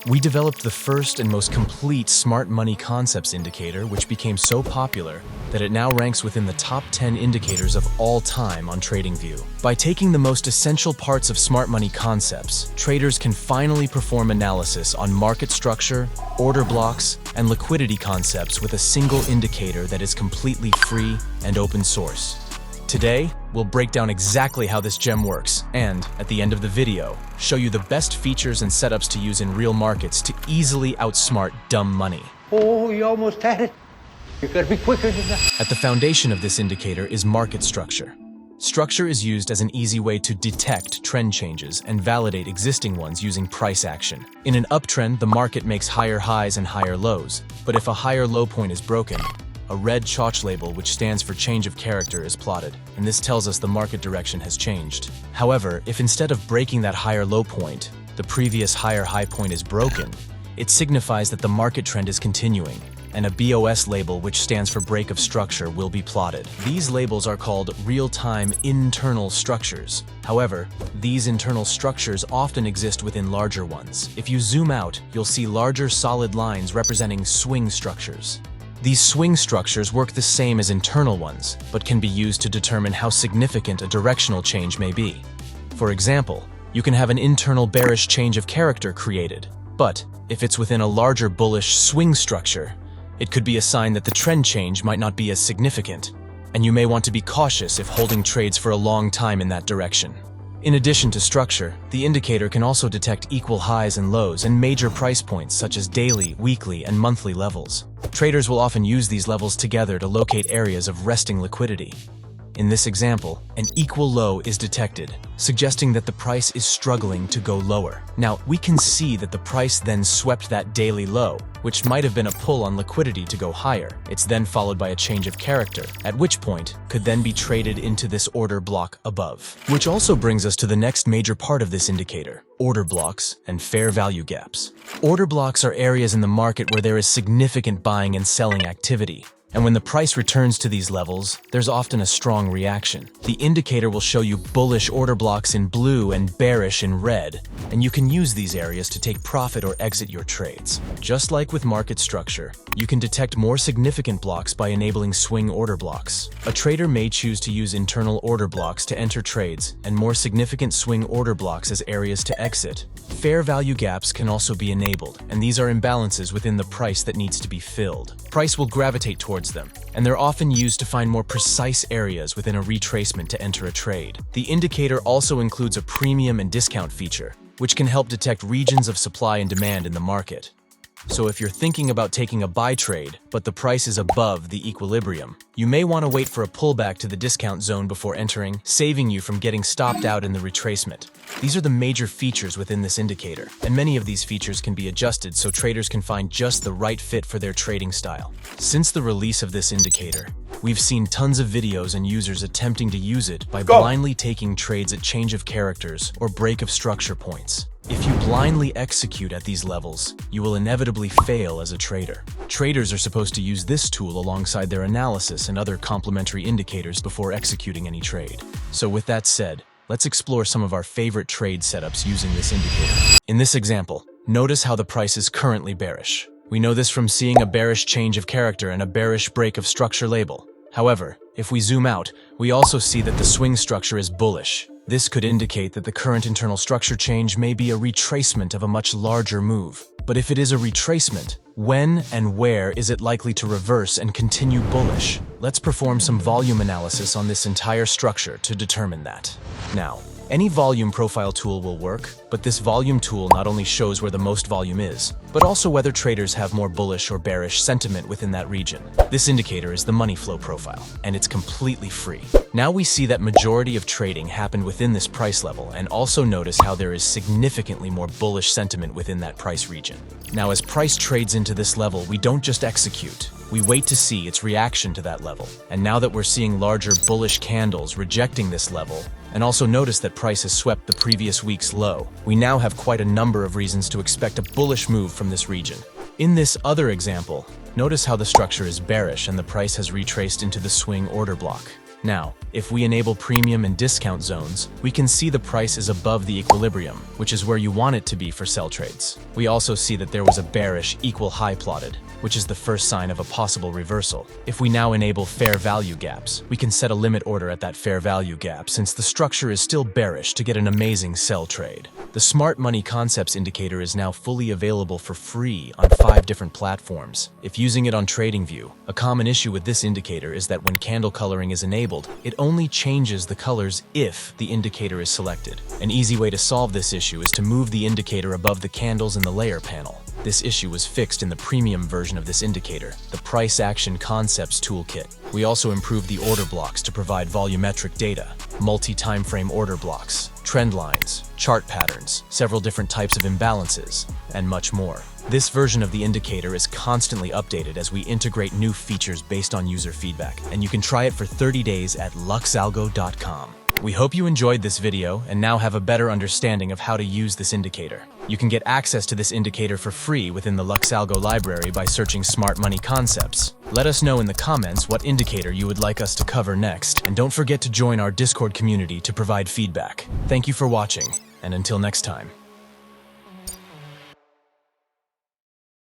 We developed the first and most complete smart money concepts indicator, which became so popular that it now ranks within the top 10 indicators of all time on TradingView. By taking the most essential parts of smart money concepts, traders can finally perform analysis on market structure, order blocks, and liquidity concepts with a single indicator that is completely free and open source. Today, we'll break down exactly how this gem works and, at the end of the video, show you the best features and setups to use in real markets to easily outsmart dumb money. Oh, you almost had it. You gotta be quicker than that. At the foundation of this indicator is market structure. Structure is used as an easy way to detect trend changes and validate existing ones using price action. In an uptrend, the market makes higher highs and higher lows, but if a higher low point is broken, a red CHoCH label, which stands for change of character, is plotted, and this tells us the market direction has changed. However, if instead of breaking that higher low point, the previous higher high point is broken, it signifies that the market trend is continuing, and a BOS label, which stands for break of structure, will be plotted. These labels are called real-time internal structures. However, these internal structures often exist within larger ones. If you zoom out, you'll see larger solid lines representing swing structures. These swing structures work the same as internal ones, but can be used to determine how significant a directional change may be. For example, you can have an internal bearish change of character created, but if it's within a larger bullish swing structure, it could be a sign that the trend change might not be as significant, and you may want to be cautious if holding trades for a long time in that direction. In addition to structure, the indicator can also detect equal highs and lows and major price points such as daily, weekly, and monthly levels. Traders will often use these levels together to locate areas of resting liquidity. In this example, an equal low is detected, suggesting that the price is struggling to go lower. Now, we can see that the price then swept that daily low, which might have been a pull on liquidity to go higher. It's then followed by a change of character, at which point could then be traded into this order block above. Which also brings us to the next major part of this indicator: order blocks and fair value gaps. Order blocks are areas in the market where there is significant buying and selling activity. And when the price returns to these levels, there's often a strong reaction. The indicator will show you bullish order blocks in blue and bearish in red, and you can use these areas to take profit or exit your trades. Just like with market structure, you can detect more significant blocks by enabling swing order blocks. A trader may choose to use internal order blocks to enter trades and more significant swing order blocks as areas to exit. Fair value gaps can also be enabled, and these are imbalances within the price that needs to be filled. Price will gravitate towards them, and they're often used to find more precise areas within a retracement to enter a trade. The indicator also includes a premium and discount feature, which can help detect regions of supply and demand in the market. So if you're thinking about taking a buy trade, but the price is above the equilibrium, you may want to wait for a pullback to the discount zone before entering, saving you from getting stopped out in the retracement. These are the major features within this indicator, and many of these features can be adjusted so traders can find just the right fit for their trading style. Since the release of this indicator, we've seen tons of videos and users attempting to use it by blindly taking trades at change of characters or break of structure points. If you blindly execute at these levels, you will inevitably fail as a trader. Traders are supposed to use this tool alongside their analysis and other complementary indicators before executing any trade. So with that said, let's explore some of our favorite trade setups using this indicator. In this example, notice how the price is currently bearish. We know this from seeing a bearish change of character and a bearish break of structure label. However, if we zoom out, we also see that the swing structure is bullish. This could indicate that the current internal structure change may be a retracement of a much larger move. But if it is a retracement, when and where is it likely to reverse and continue bullish? Let's perform some volume analysis on this entire structure to determine that. Now, any volume profile tool will work, but this volume tool not only shows where the most volume is, but also whether traders have more bullish or bearish sentiment within that region. This indicator is the money flow profile, and it's completely free. Now we see that majority of trading happened within this price level, and also notice how there is significantly more bullish sentiment within that price region. Now as price trades into this level, we don't just execute. We wait to see its reaction to that level. And now that we're seeing larger bullish candles rejecting this level, and also notice that price has swept the previous week's low, we now have quite a number of reasons to expect a bullish move from this region. In this other example, notice how the structure is bearish and the price has retraced into the swing order block. Now, if we enable premium and discount zones, we can see the price is above the equilibrium, which is where you want it to be for sell trades. We also see that there was a bearish equal high plotted, which is the first sign of a possible reversal. If we now enable fair value gaps, we can set a limit order at that fair value gap since the structure is still bearish to get an amazing sell trade. The Smart Money Concepts indicator is now fully available for free on 5 different platforms. If using it on TradingView, a common issue with this indicator is that when candle coloring is enabled, it only changes the colors if the indicator is selected. An easy way to solve this issue is to move the indicator above the candles in the layer panel. This issue was fixed in the premium version of this indicator, the Price Action Concepts Toolkit. We also improved the order blocks to provide volumetric data, multi-timeframe order blocks, trend lines, chart patterns, several different types of imbalances, and much more. This version of the indicator is constantly updated as we integrate new features based on user feedback, and you can try it for 30 days at LuxAlgo.com. We hope you enjoyed this video and now have a better understanding of how to use this indicator. You can get access to this indicator for free within the LuxAlgo library by searching Smart Money Concepts. Let us know in the comments what indicator you would like us to cover next, and don't forget to join our Discord community to provide feedback. Thank you for watching, and until next time.